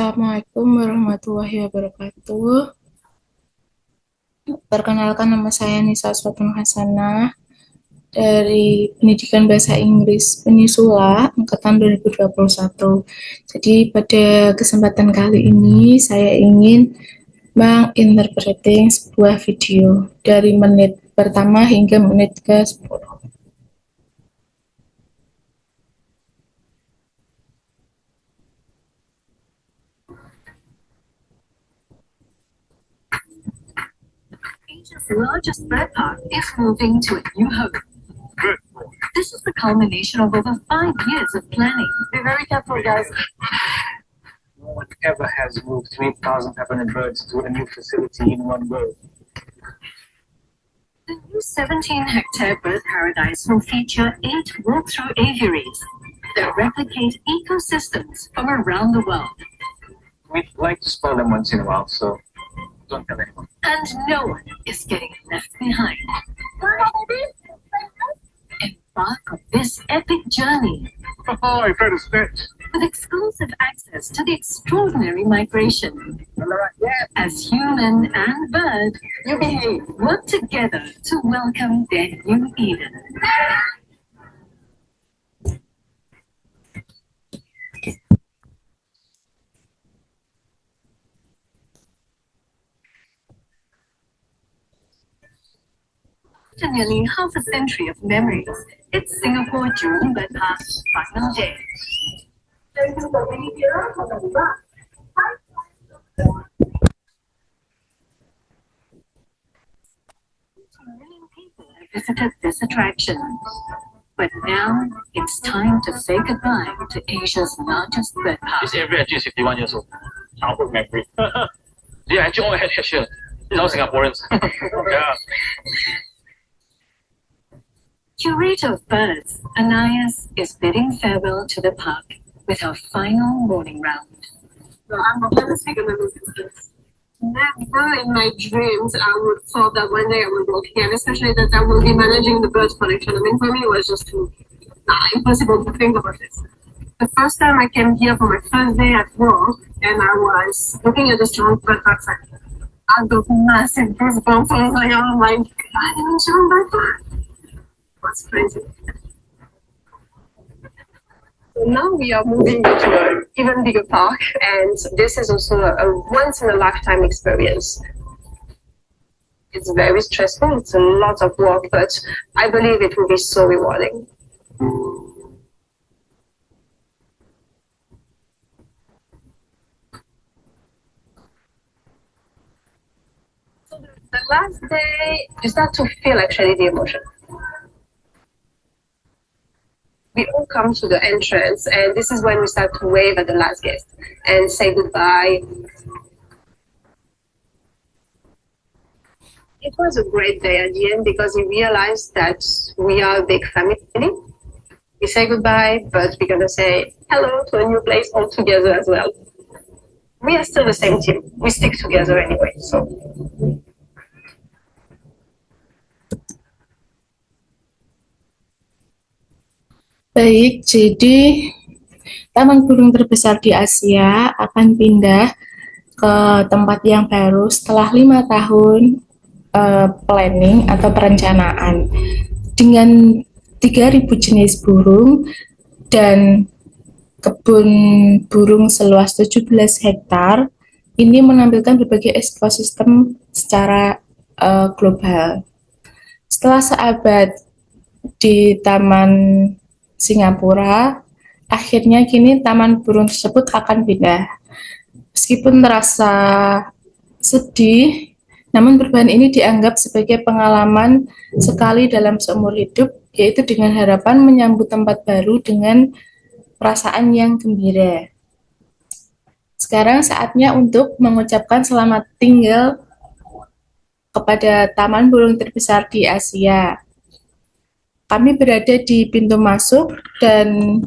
Assalamualaikum warahmatullahi wabarakatuh. Perkenalkan, nama saya Nisa Aswatun Hasanah dari Pendidikan Bahasa Inggris Penisula Angkatan 2021. Jadi pada kesempatan kali ini saya ingin menginterpreting sebuah video dari menit pertama hingga menit ke-10. Asia's largest bird park is moving to a new home. Good boy. This is the culmination of over 5 years of planning. Be very careful, guys. No one ever has moved 3,500 birds to a new facility in one go. The new 17-hectare bird paradise will feature 8 walk-through aviaries that replicate ecosystems from around the world. We'd like to spoil them once in a while, so don't tell anyone. And no one is getting left behind. Embark on this epic journey Oh, I've heard a stitch. with exclusive access to the extraordinary migration. As human and bird, you behave, work together to welcome their new Eden. After nearly half a century of memories, it's Singapore June Bird Park's final day. Million people have visited this attraction. But now it's time to say goodbye to Asia's largest bird park. This area actually is 51 years old. Childhood memory. They actually all had here. These are all Singaporeans. Yeah. Curator of birds, Anais is bidding farewell to the park with her final morning round. So I'm a fantasy gonna lose this. Never in my dreams I would thought that one day I would work here, and especially that I will be managing the bird collection. I mean, for me, it was just impossible to think about this. The first time I came here for my first day at work, and I was looking at the strong bird parks, I got massive goosebumps. I was like, oh my god, I'm strong bird park. That's crazy. So now we are moving to an even bigger park, and this is also a once in a lifetime experience. It's very stressful, it's a lot of work, but I believe it will be so rewarding. So the last day, you start to feel actually the emotion. We all come to the entrance, and this is when we start to wave at the last guest and say goodbye. It was a great day at the end because we realized that we are a big family. We say goodbye, but we're gonna say hello to a new place all together as well. We are still the same team. We stick together anyway, so. Baik, jadi taman burung terbesar di Asia akan pindah ke tempat yang baru setelah 5 tahun planning atau perencanaan dengan 3.000 jenis burung dan kebun burung seluas 17 hektar. Ini menampilkan berbagai ekosistem secara global. Setelah seabad di Taman Singapura, akhirnya kini taman burung tersebut akan pindah. Meskipun terasa sedih, namun perubahan ini dianggap sebagai pengalaman sekali dalam seumur hidup, yaitu dengan harapan menyambut tempat baru dengan perasaan yang gembira. Sekarang saatnya untuk mengucapkan selamat tinggal kepada taman burung terbesar di Asia. Kami berada di pintu masuk dan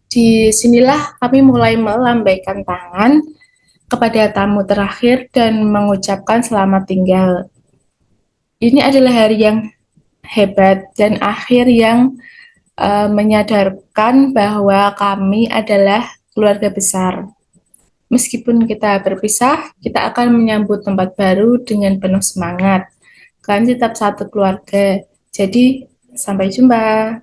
di sinilah kami mulai melambaikan tangan kepada tamu terakhir dan mengucapkan selamat tinggal. Ini adalah hari yang hebat dan akhir yang menyadarkan bahwa kami adalah keluarga besar. Meskipun kita berpisah, kita akan menyambut tempat baru dengan penuh semangat. Kalian tetap satu keluarga. Jadi, sampai jumpa.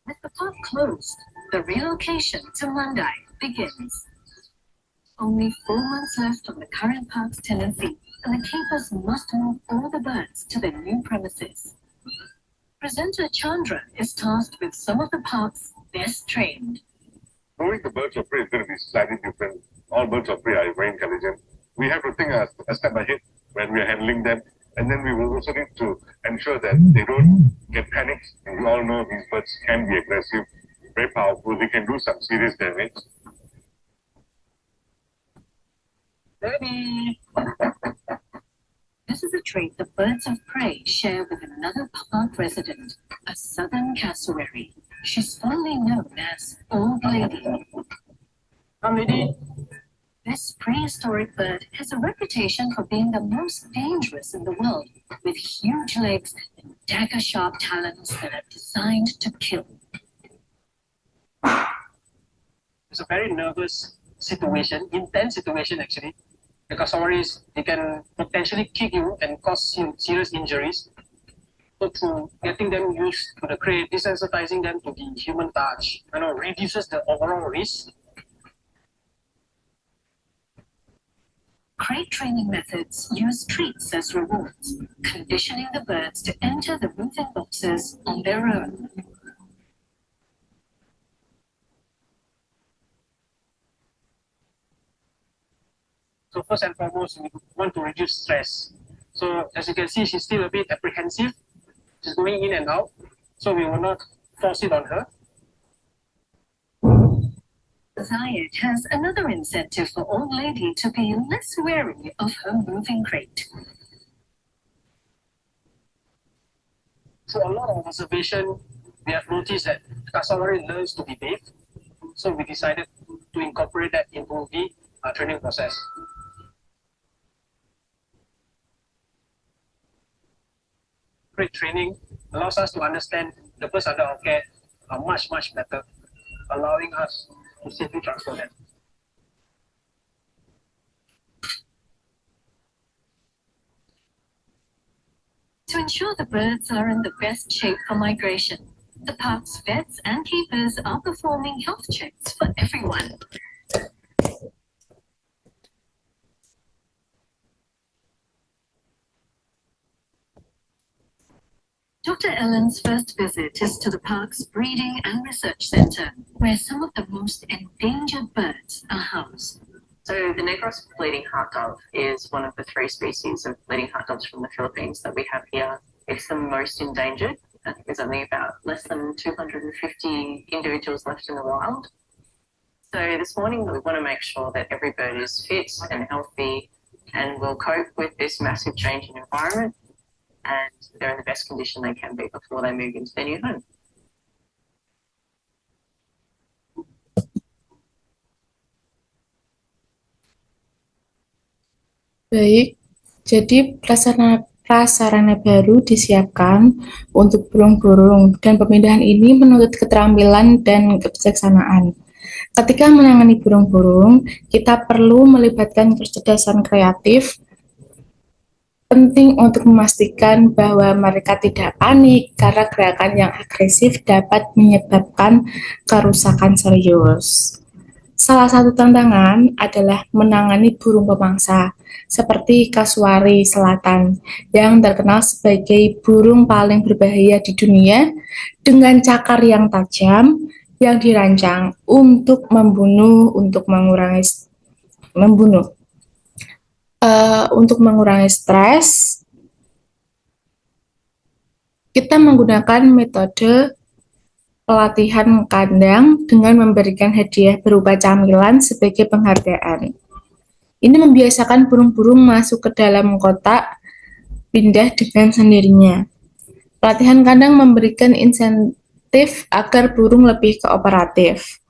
With the park closed, the relocation to Mandai begins. Only 4 months left on the current park's tenancy, and the keepers must move all the birds to their new premises. Presenter Chandra is tasked with some of the park's best trained. Moving the birds of prey is going to be slightly different. All birds of prey are very intelligent. We have to think a step ahead when we are handling them. And then we will also need to ensure that they don't get panicked. And we all know these birds can be aggressive, very powerful. They can do some serious damage. Ready? This is a trait the birds of prey share with another park resident, a southern cassowary. She's fondly known as Old Lady. I'm ready. This prehistoric bird has a reputation for being the most dangerous in the world, with huge legs and dagger-sharp talons that are designed to kill. It's a very nervous situation, intense situation actually. The cassowaries, they can potentially kick you and cause you serious injuries. So through getting them used to the crate, desensitizing them to the human touch, reduces the overall risk. Crate training methods use treats as rewards, conditioning the birds to enter the moving boxes on their own. So first and foremost, we want to reduce stress. So as you can see, she's still a bit apprehensive. She's going in and out. So we will not force it on her. Zayed has another incentive for Old Lady to be less wary of her moving crate. So a lot of observation, we have noticed that cassowary learns to behave. So we decided to incorporate that into the training process. Crate training allows us to understand the birds under our care much better, allowing us to safely transfer them. To ensure the birds are in the best shape for migration, the park's vets and keepers are performing health checks for everyone. Dr. Ellen's first visit is to the park's breeding and research center, where some of the most endangered birds are housed. So the Negros bleeding heart dove is one of the 3 species of bleeding heart doves from the Philippines that we have here. It's the most endangered. I think there's only about less than 250 individuals left in the wild. So this morning we want to make sure that every bird is fit and healthy and will cope with this massive change in environment, and they're in the best condition they can be before they move into their new home. Baik, jadi prasarana baru disiapkan untuk burung-burung dan pemindahan ini menuntut keterampilan dan kebijaksanaan. Ketika menangani burung-burung, kita perlu melibatkan kecerdasan kreatif. Penting untuk memastikan bahwa mereka tidak panik karena gerakan yang agresif dapat menyebabkan kerusakan serius. Salah satu tantangan adalah menangani burung pemangsa, seperti kasuari selatan, yang terkenal sebagai burung paling berbahaya di dunia, dengan cakar yang tajam yang dirancang untuk mengurangi stres. Kita menggunakan metode pelatihan kandang dengan memberikan hadiah berupa camilan sebagai penghargaan. Ini membiasakan burung-burung masuk ke dalam kotak pindah dengan sendirinya. Pelatihan kandang memberikan insentif agar burung lebih kooperatif.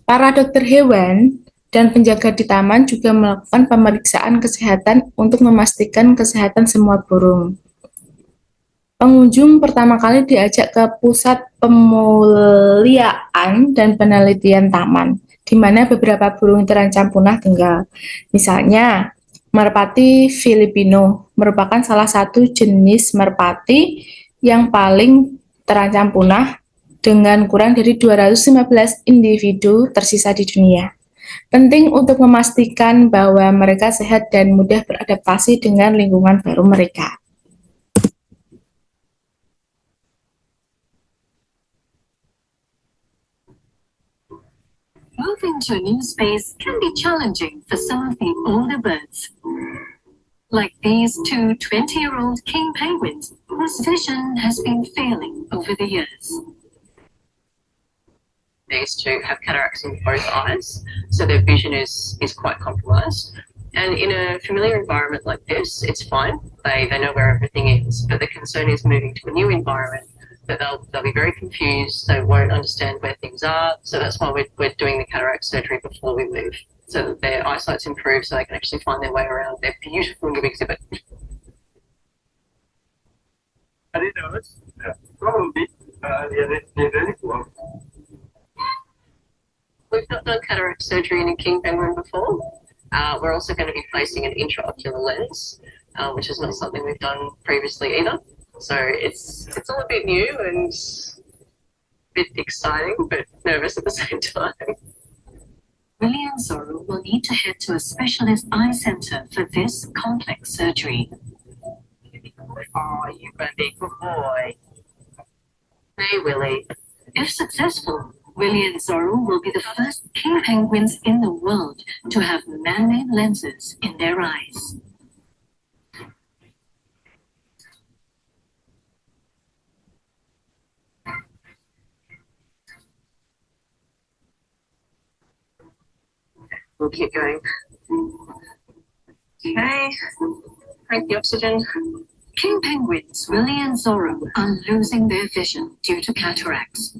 Para dokter hewan dan penjaga di taman juga melakukan pemeriksaan kesehatan untuk memastikan kesehatan semua burung. Pengunjung pertama kali diajak ke pusat pemuliaan dan penelitian taman, di mana beberapa burung terancam punah tinggal. Misalnya, merpati Filipino merupakan salah satu jenis merpati yang paling terancam punah dengan kurang dari 215 individu tersisa di dunia. Penting untuk memastikan bahwa mereka sehat dan mudah beradaptasi dengan lingkungan baru mereka. Moving to a new space can be challenging for some of the older birds. Like these two 20-year-old king penguins whose vision has been failing over the years. These two have cataracts in both eyes, so their vision is quite compromised. And in a familiar environment like this, it's fine. They know where everything is. But the concern is moving to a new environment, that they'll be very confused. They won't understand where things are. So that's why we're doing the cataract surgery before we move, so that their eyesight's improved, so they can actually find their way around their beautiful new exhibit. Are they nervous? Yeah. Probably. They're very cool. We've not done cataract surgery in a king penguin before. We're also going to be placing an intraocular lens, which is not something we've done previously either. So it's all a bit new and a bit exciting, but nervous at the same time. Willie and Zorro will need to head to a specialist eye center for this complex surgery. Oh, you're a big boy. Hey, Willie. If successful, Willie and Zorro will be the first king penguins in the world to have man-made lenses in their eyes. We'll keep going. Okay. Crank the oxygen. King penguins Willie and Zorro are losing their vision due to cataracts.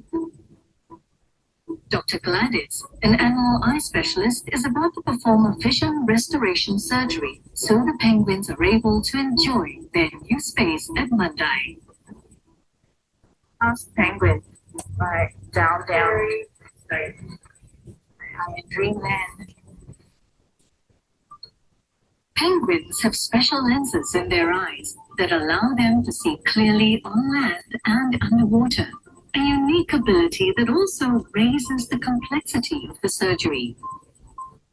Dr. Gladys, an animal eye specialist, is about to perform a vision restoration surgery so the penguins are able to enjoy their new space at Mandai. How's penguin? Like down, like I'm in dreamland. Penguins have special lenses in their eyes that allow them to see clearly on land and underwater, a unique ability that also raises the complexity of the surgery.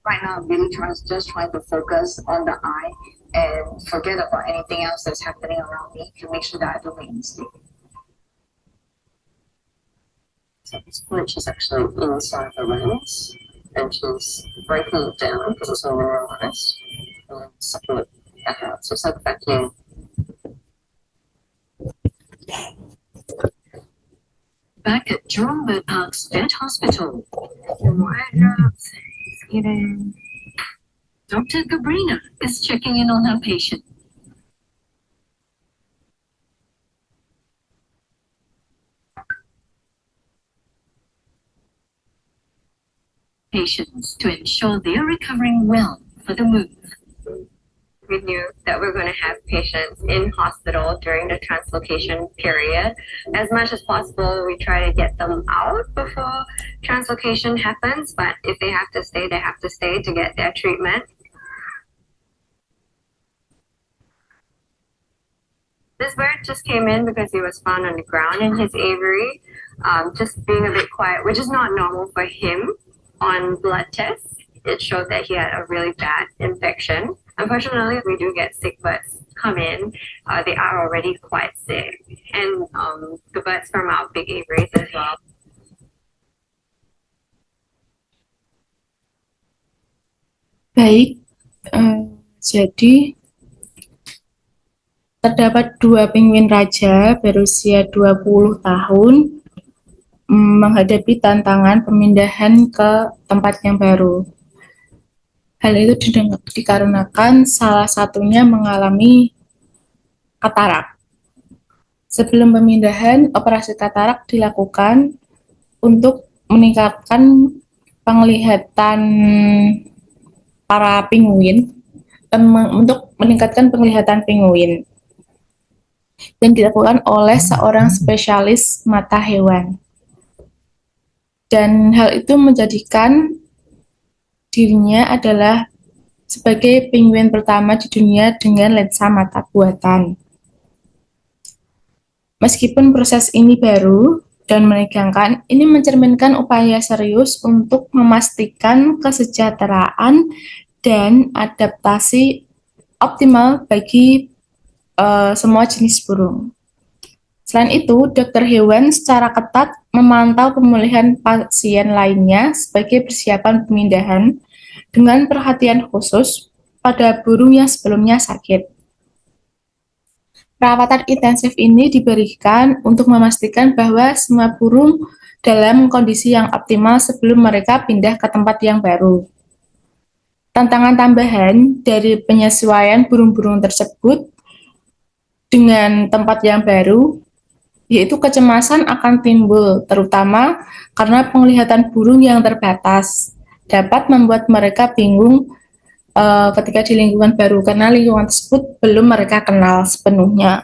Right now, I'm really just trying to focus on the eye and forget about anything else that's happening around me to make sure that I don't make mistakes. So at this point, she's actually inside the lens, and she's breaking it down because it's all mineralized, and then sucking it back out. So it's like vacuum. Back at Jurong Bird Park's vet hospital, Dr. Gabrina is checking in on her patient. Patients to ensure they are recovering well for the move. We knew that we're going to have patients in hospital during the translocation period. As much as possible, we try to get them out before translocation happens, but if they have to stay, they have to stay to get their treatment. This bird just came in because he was found on the ground in his aviary, just being a bit quiet, which is not normal for him. On blood tests, it showed that he had a really bad infection. Unfortunately, we do get sick birds come in. They are already quite sick. And the birds from our big aviaries as well. Baik, jadi terdapat 2 penguin raja berusia 20 tahun menghadapi tantangan pemindahan ke tempat yang baru. Hal itu dikarenakan salah satunya mengalami katarak. Sebelum pemindahan, operasi katarak dilakukan untuk meningkatkan penglihatan para penguin, untuk meningkatkan penglihatan penguin, dan dilakukan oleh seorang spesialis mata hewan. Dan hal itu menjadikan dirinya adalah sebagai penguin pertama di dunia dengan lensa mata buatan. Meskipun proses ini baru dan menegangkan, ini mencerminkan upaya serius untuk memastikan kesejahteraan dan adaptasi optimal bagi semua jenis burung. Selain itu, dokter hewan secara ketat memantau pemulihan pasien lainnya sebagai persiapan pemindahan dengan perhatian khusus pada burung yang sebelumnya sakit. Perawatan intensif ini diberikan untuk memastikan bahwa semua burung dalam kondisi yang optimal sebelum mereka pindah ke tempat yang baru. Tantangan tambahan dari penyesuaian burung-burung tersebut dengan tempat yang baru, yaitu kecemasan akan timbul, terutama karena penglihatan burung yang terbatas dapat membuat mereka bingung ketika di lingkungan baru, karena lingkungan tersebut belum mereka kenal sepenuhnya.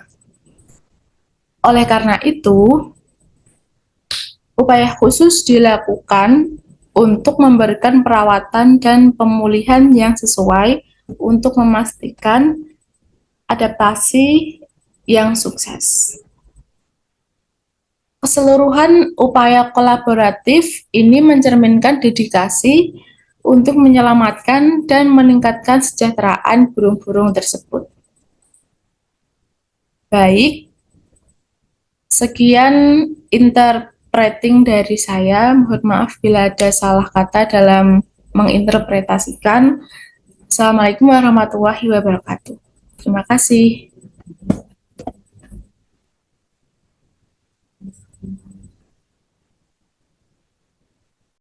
Oleh karena itu, upaya khusus dilakukan untuk memberikan perawatan dan pemulihan yang sesuai untuk memastikan adaptasi yang sukses. Keseluruhan upaya kolaboratif ini mencerminkan dedikasi untuk menyelamatkan dan meningkatkan kesejahteraan burung-burung tersebut. Baik, sekian interpreting dari saya. Mohon maaf bila ada salah kata dalam menginterpretasikan. Assalamualaikum warahmatullahi wabarakatuh. Terima kasih.